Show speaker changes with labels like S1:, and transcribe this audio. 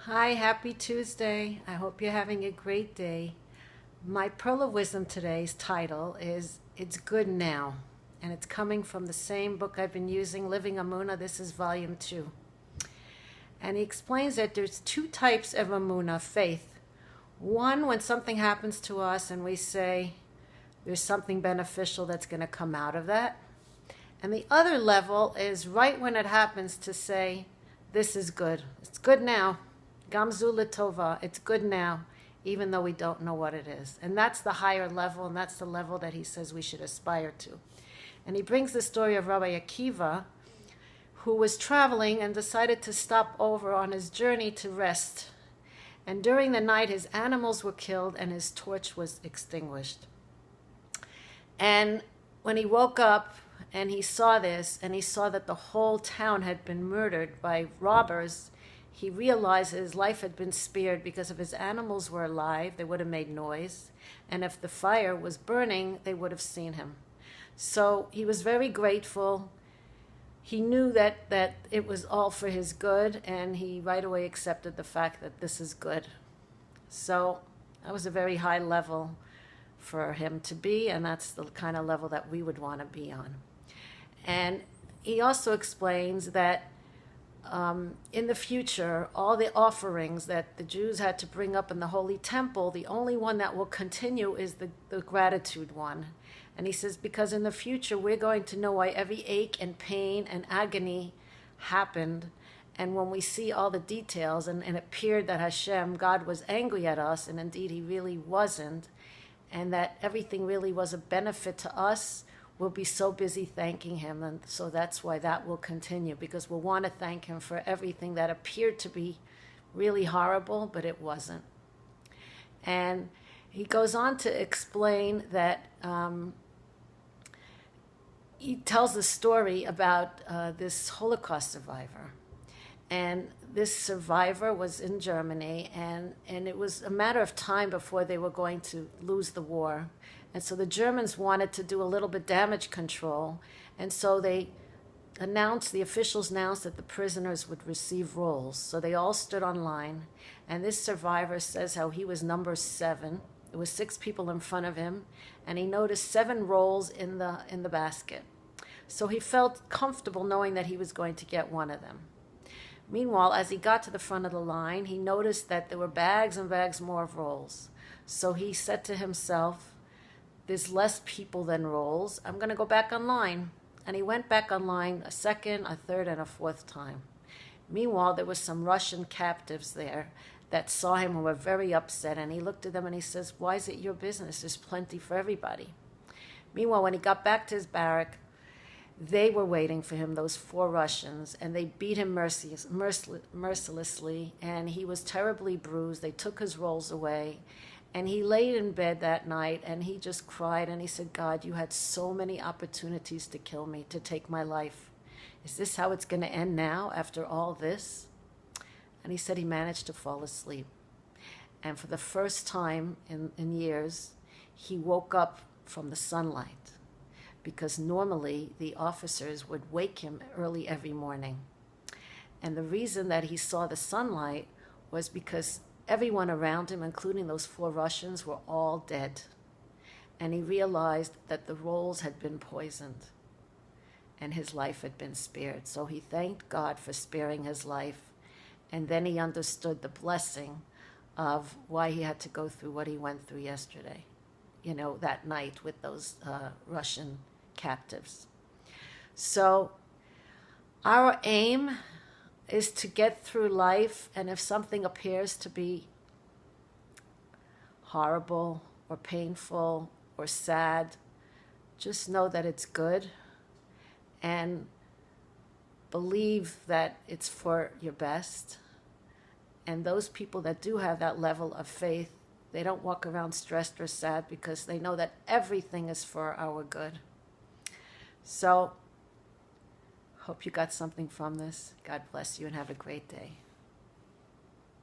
S1: Hi, happy Tuesday. I hope you're having a great day. My Pearl of Wisdom today's title is It's Good Now, and it's coming from the same book I've been using, Living Amuna. This is volume 2. And he explains that there's two types of Amuna, faith. One, when something happens to us and we say there's something beneficial that's going to come out of that. And the other level is right when it happens to say, this is good. It's good now. Gamzu Litova, it's good now, even though we don't know what it is. And that's the higher level, and that's the level that he says we should aspire to. And he brings the story of Rabbi Akiva, who was traveling and decided to stop over on his journey to rest. And during the night, his animals were killed and his torch was extinguished. And when he woke up and he saw this, and he saw that the whole town had been murdered by robbers, he realized his life had been spared because if his animals were alive, they would have made noise. And if the fire was burning, they would have seen him. So he was very grateful. He knew that it was all for his good, and he right away accepted the fact that this is good. So that was a very high level for him to be, and that's the kind of level that we would want to be on. And he also explains that in the future, all the offerings that the Jews had to bring up in the Holy Temple, the only one that will continue is the gratitude one. And he says, because in the future, we're going to know why every ache and pain and agony happened. And when we see all the details, and it appeared that Hashem, God, was angry at us, and indeed he really wasn't, and that everything really was a benefit to us, we'll be so busy thanking him. And so that's why that will continue, because we'll want to thank him for everything that appeared to be really horrible, but it wasn't. And he goes on to explain that he tells the story about this Holocaust survivor. And this survivor was in Germany, and it was a matter of time before they were going to lose the war. And so the Germans wanted to do a little bit damage control, and so the officials announced that the prisoners would receive rolls. So they all stood on line, and this survivor says how he was number 7. There was 6 people in front of him, and he noticed 7 rolls in the basket. So he felt comfortable knowing that he was going to get one of them. Meanwhile, as he got to the front of the line, he noticed that there were bags and bags more of rolls. So he said to himself, there's less people than rolls. I'm going to go back online. And he went back online a second, a third, and a fourth time. Meanwhile, there were some Russian captives there that saw him and were very upset. And he looked at them and he says, why is it your business? There's plenty for everybody. Meanwhile, when he got back to his barrack, they were waiting for him, those 4 Russians, and they beat him mercilessly, and he was terribly bruised. They took his rolls away, and he laid in bed that night, and he just cried, and he said, God, you had so many opportunities to kill me, to take my life. Is this how it's going to end now, after all this? And he said he managed to fall asleep. And for the first time in years, he woke up from the sunlight, because normally the officers would wake him early every morning. And the reason that he saw the sunlight was because everyone around him, including those 4 Russians, were all dead. And he realized that the rolls had been poisoned and his life had been spared. So he thanked God for sparing his life. And then he understood the blessing of why he had to go through what he went through yesterday, that night with those Russian captives. So our aim is to get through life, and if something appears to be horrible or painful or sad, just know that it's good and believe that it's for your best. And those people that do have that level of faith, they don't walk around stressed or sad, because they know that everything is for our good. So, hope you got something from this. God bless you and have a great day.